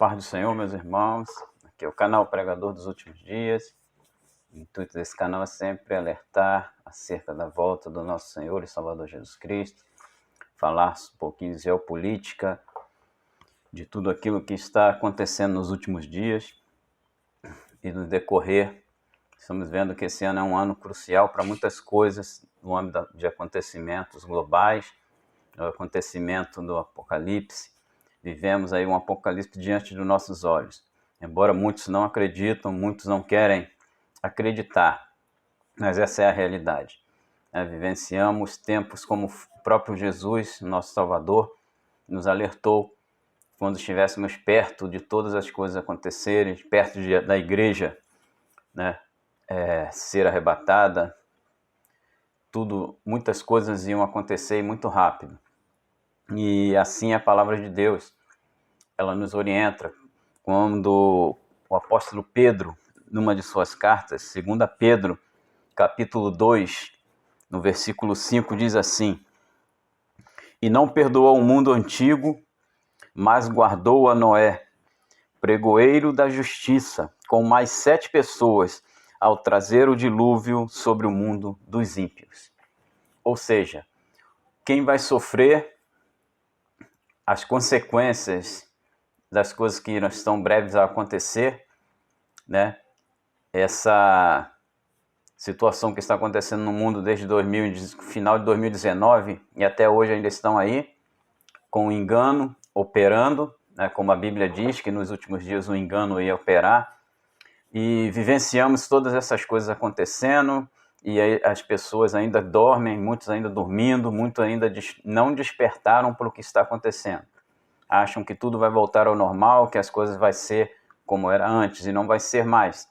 paz do Senhor, meus irmãos. Aqui é o canal Pregador dos Últimos Dias. O intuito desse canal é sempre alertar acerca da volta do nosso Senhor e Salvador Jesus Cristo, falar um pouquinho de geopolítica, de tudo aquilo que está acontecendo nos últimos dias e no decorrer. Estamos vendo que esse ano é um ano crucial para muitas coisas no âmbito de acontecimentos globais, o acontecimento do Apocalipse. Vivemos aí um apocalipse diante dos nossos olhos. Embora muitos não acreditam, muitos não querem acreditar, mas essa é a realidade. Vivenciamos tempos como o próprio Jesus, nosso Salvador, nos alertou quando estivéssemos perto de todas as coisas acontecerem, perto da igreja, ser arrebatada, muitas coisas iam acontecer muito rápido. E assim a palavra de Deus, ela nos orienta. Quando o apóstolo Pedro, numa de suas cartas, 2 Pedro, capítulo 2, no versículo 5, diz assim: E não perdoou o mundo antigo, mas guardou a Noé, pregoeiro da justiça, com mais 7 pessoas, ao trazer o dilúvio sobre o mundo dos ímpios. Ou seja, quem vai sofrer as consequências das coisas que estão breves a acontecer, essa situação que está acontecendo no mundo desde final de 2019 e até hoje ainda estão aí, com o engano operando, como a Bíblia diz, que nos últimos dias o engano ia operar, e vivenciamos todas essas coisas acontecendo, e aí as pessoas ainda dormem, muitos ainda dormindo, muitos ainda não despertaram para o que está acontecendo. Acham que tudo vai voltar ao normal, que as coisas vai ser como era antes, e não vai ser mais.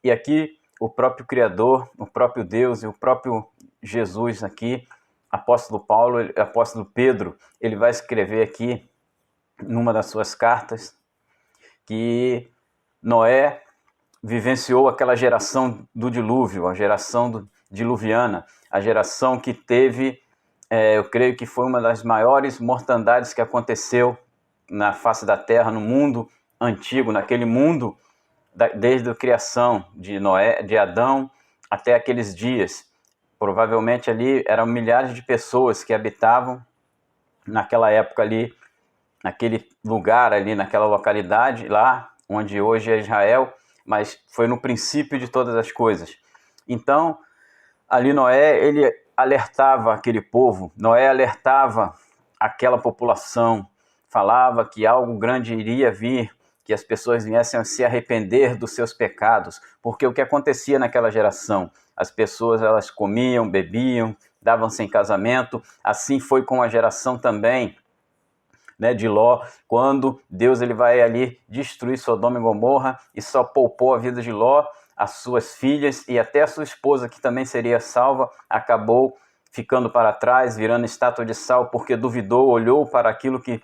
E aqui o próprio Criador, o próprio Deus e o próprio Jesus aqui, apóstolo Pedro, ele vai escrever aqui numa das suas cartas que Noé vivenciou aquela geração do dilúvio, a geração diluviana, a geração que teve, eu creio que foi uma das maiores mortandades que aconteceu na face da terra, no mundo antigo, naquele mundo, desde a criação de Noé, de Adão, até aqueles dias. Provavelmente ali eram milhares de pessoas que habitavam naquela época ali, naquele lugar ali, naquela localidade lá, onde hoje é Israel, mas foi no princípio de todas as coisas. Então, ali Noé, ele alertava aquele povo, Noé alertava aquela população, falava que algo grande iria vir, que as pessoas viessem a se arrepender dos seus pecados, porque o que acontecia naquela geração? As pessoas, elas comiam, bebiam, davam-se em casamento, assim foi com a geração também, de Ló, quando Deus ele vai ali destruir Sodoma e Gomorra e só poupou a vida de Ló, as suas filhas e até a sua esposa, que também seria salva, acabou ficando para trás, virando estátua de sal, porque duvidou, olhou para aquilo que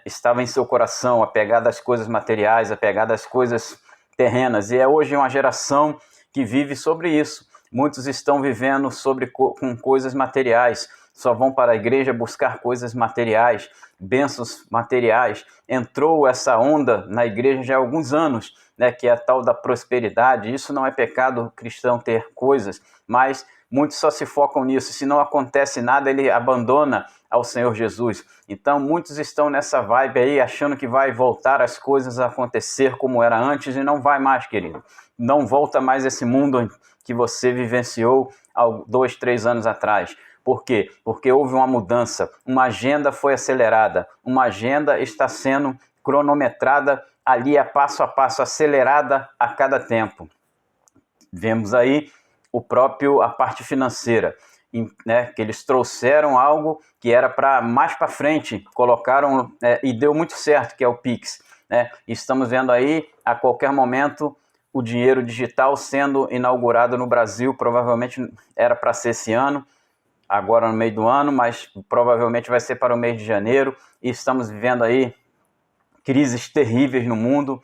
estava em seu coração, apegado às coisas materiais, apegado às coisas terrenas. E é hoje uma geração que vive sobre isso. Muitos estão vivendo com coisas materiais, só vão para a igreja buscar coisas materiais, bênçãos materiais. Entrou essa onda na igreja já há alguns anos, que é a tal da prosperidade. Isso não é pecado cristão ter coisas, mas muitos só se focam nisso. Se não acontece nada, ele abandona ao Senhor Jesus. Então, muitos estão nessa vibe aí, achando que vai voltar as coisas a acontecer como era antes, e não vai mais, querido. Não volta mais esse mundo que você vivenciou há 2, 3 anos atrás. Por quê? Porque houve uma mudança, uma agenda foi acelerada, uma agenda está sendo cronometrada ali a passo, acelerada a cada tempo. Vemos aí a parte financeira, que eles trouxeram algo que era para mais para frente, colocaram e deu muito certo, que é o Pix. Estamos vendo aí, a qualquer momento, o dinheiro digital sendo inaugurado no Brasil. Provavelmente era para ser esse ano, agora no meio do ano, mas provavelmente vai ser para o mês de janeiro, e estamos vivendo aí crises terríveis no mundo,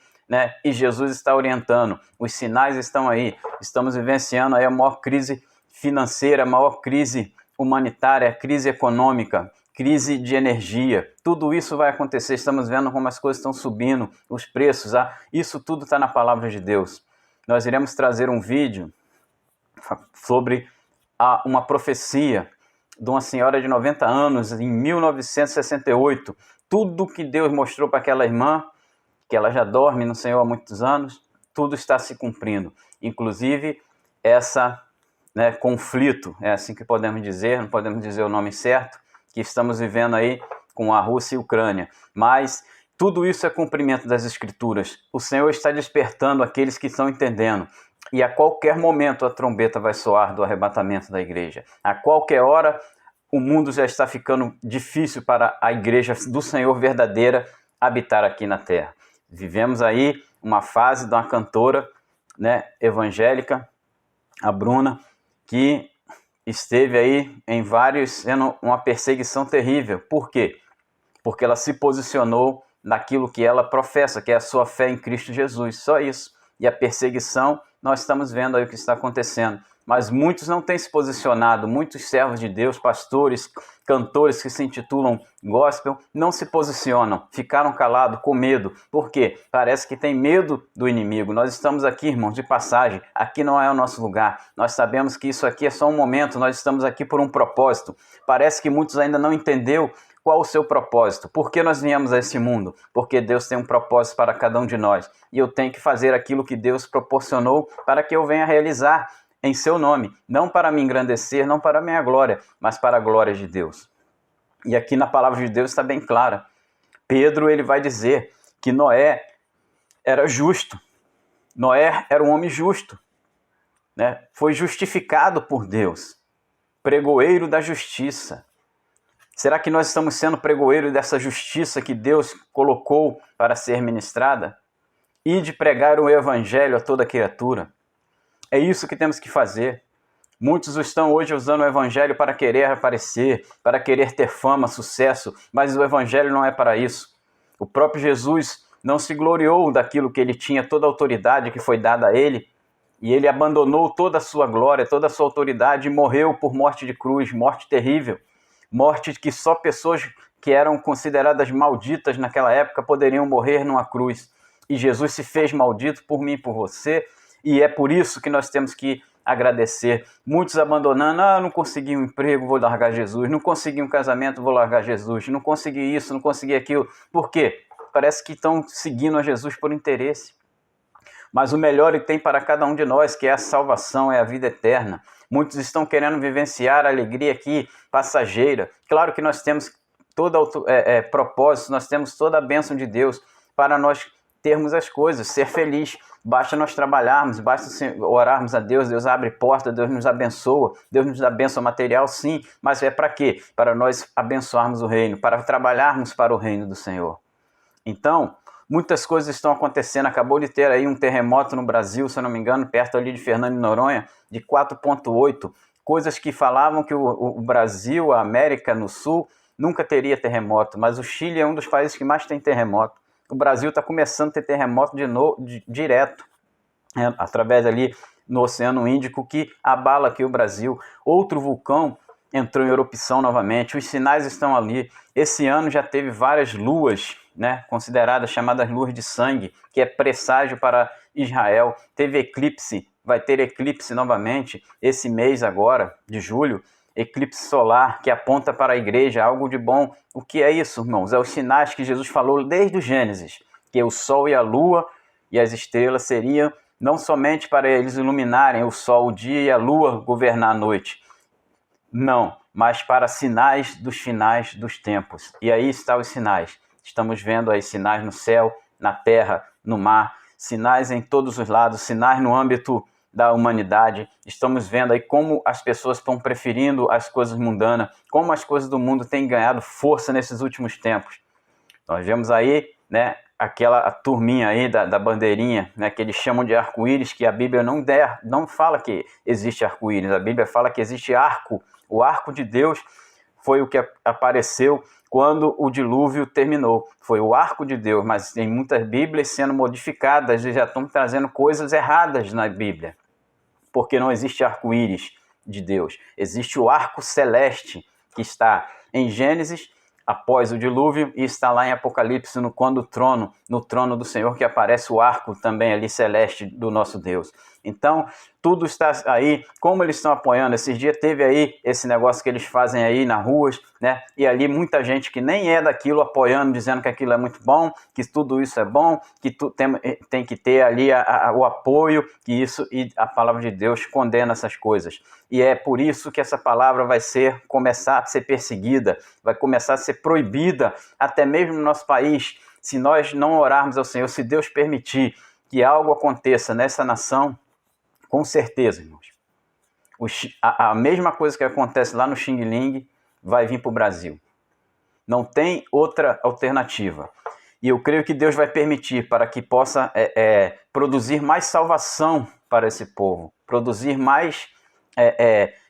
e Jesus está orientando, os sinais estão aí, estamos vivenciando aí a maior crise financeira, a maior crise humanitária, a crise econômica, crise de energia. Tudo isso vai acontecer, estamos vendo como as coisas estão subindo, os preços, isso tudo está na palavra de Deus. Nós iremos trazer um vídeo sobre uma profecia de uma senhora de 90 anos, em 1968. Tudo que Deus mostrou para aquela irmã, que ela já dorme no Senhor há muitos anos, tudo está se cumprindo. Inclusive, conflito, é assim que podemos dizer, não podemos dizer o nome certo, que estamos vivendo aí com a Rússia e a Ucrânia. Mas tudo isso é cumprimento das Escrituras. O Senhor está despertando aqueles que estão entendendo. E a qualquer momento a trombeta vai soar do arrebatamento da igreja. A qualquer hora o mundo já está ficando difícil para a igreja do Senhor verdadeira habitar aqui na terra. Vivemos aí uma fase de uma cantora, evangélica, a Bruna, que esteve aí em sendo uma perseguição terrível. Por quê? Porque ela se posicionou naquilo que ela professa, que é a sua fé em Cristo Jesus. Só isso. E a perseguição, nós estamos vendo aí o que está acontecendo. Mas muitos não têm se posicionado, muitos servos de Deus, pastores, cantores que se intitulam gospel, não se posicionam, ficaram calados, com medo. Por quê? Parece que tem medo do inimigo. Nós estamos aqui, irmãos, de passagem, aqui não é o nosso lugar. Nós sabemos que isso aqui é só um momento, nós estamos aqui por um propósito. Parece que muitos ainda não entenderam qual o seu propósito. Por que nós viemos a esse mundo? Porque Deus tem um propósito para cada um de nós. E eu tenho que fazer aquilo que Deus proporcionou para que eu venha realizar em seu nome, não para me engrandecer, não para a minha glória, mas para a glória de Deus. E aqui na palavra de Deus está bem clara. Pedro, ele vai dizer que Noé era justo. Noé era um homem justo, Foi justificado por Deus, pregoeiro da justiça. Será que nós estamos sendo pregoeiro dessa justiça que Deus colocou para ser ministrada? E de pregar o evangelho a toda criatura. É isso que temos que fazer. Muitos estão hoje usando o evangelho para querer aparecer, para querer ter fama, sucesso, mas o evangelho não é para isso. O próprio Jesus não se gloriou daquilo que ele tinha, toda a autoridade que foi dada a ele, e ele abandonou toda a sua glória, toda a sua autoridade e morreu por morte de cruz, morte terrível, morte que só pessoas que eram consideradas malditas naquela época poderiam morrer numa cruz. E Jesus se fez maldito por mim e por você, e é por isso que nós temos que agradecer. Muitos abandonando, não consegui um emprego, vou largar Jesus. Não consegui um casamento, vou largar Jesus. Não consegui isso, não consegui aquilo. Por quê? Parece que estão seguindo a Jesus por interesse. Mas o melhor ele tem para cada um de nós, que é a salvação, é a vida eterna. Muitos estão querendo vivenciar a alegria aqui passageira. Claro que nós temos todo propósito, nós temos toda a bênção de Deus para nós termos as coisas, ser feliz. Basta nós trabalharmos, basta orarmos a Deus, Deus abre porta, Deus nos abençoa, Deus nos dá bênção material, sim, mas é para quê? Para nós abençoarmos o reino, para trabalharmos para o reino do Senhor. Então, muitas coisas estão acontecendo. Acabou de ter aí um terremoto no Brasil, se eu não me engano, perto ali de Fernando de Noronha, de 4,8. Coisas que falavam que o Brasil, a América no Sul, nunca teria terremoto, mas o Chile é um dos países que mais tem terremoto. O Brasil está começando a ter terremoto direto, através ali no Oceano Índico, que abala aqui o Brasil. Outro vulcão entrou em erupção novamente, os sinais estão ali. Esse ano já teve várias luas, consideradas, chamadas luas de sangue, que é presságio para Israel. Teve eclipse, vai ter eclipse novamente esse mês agora, de julho, eclipse solar, que aponta para a igreja, algo de bom. O que é isso, irmãos? É os sinais que Jesus falou desde o Gênesis, que o sol e a lua e as estrelas seriam não somente para eles iluminarem o sol o dia e a lua governar a noite, não, mas para sinais dos finais dos tempos. E aí estão os sinais. Estamos vendo aí sinais no céu, na terra, no mar, sinais em todos os lados, sinais no âmbito da humanidade. Estamos vendo aí como as pessoas estão preferindo as coisas mundanas, como as coisas do mundo têm ganhado força nesses últimos tempos. Nós vemos aí, aquela turminha aí da bandeirinha, que eles chamam de arco-íris, que a Bíblia não fala que existe arco-íris, a Bíblia fala que existe arco. O arco de Deus foi o que apareceu quando o dilúvio terminou. Foi o arco de Deus, mas tem muitas Bíblias sendo modificadas e já estão trazendo coisas erradas na Bíblia. Porque não existe arco-íris de Deus. Existe o arco celeste que está em Gênesis, após o dilúvio, e está lá em Apocalipse, no trono do Senhor, que aparece o arco também ali celeste do nosso Deus. Então, tudo está aí, como eles estão apoiando. Esses dias teve aí esse negócio que eles fazem aí nas ruas, né? E ali muita gente que nem é daquilo apoiando, dizendo que aquilo é muito bom, que tudo isso é bom, que tem que ter ali o apoio, que isso, e a palavra de Deus condena essas coisas. E é por isso que essa palavra vai começar a ser perseguida, vai começar a ser proibida, até mesmo no nosso país, se nós não orarmos ao Senhor, se Deus permitir que algo aconteça nessa nação. Com certeza, irmãos. A mesma coisa que acontece lá no Xing Ling vai vir para o Brasil. Não tem outra alternativa. E eu creio que Deus vai permitir para que possa produzir mais salvação para esse povo. Produzir mais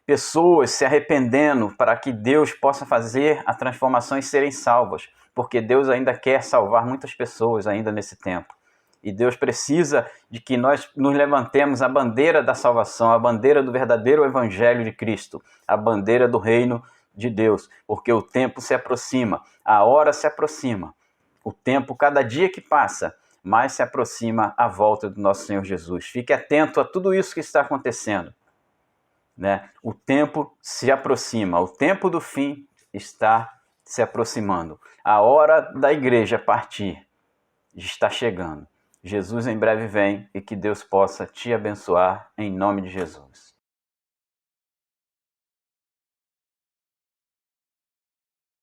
pessoas se arrependendo, para que Deus possa fazer a transformação e serem salvas. Porque Deus ainda quer salvar muitas pessoas ainda nesse tempo. E Deus precisa de que nós nos levantemos a bandeira da salvação, a bandeira do verdadeiro evangelho de Cristo, a bandeira do reino de Deus, porque o tempo se aproxima, a hora se aproxima. O tempo, cada dia que passa, mais se aproxima a volta do nosso Senhor Jesus. Fique atento a tudo isso que está acontecendo, né? O tempo se aproxima, o tempo do fim está se aproximando. A hora da igreja partir está chegando. Jesus em breve vem e que Deus possa te abençoar em nome de Jesus.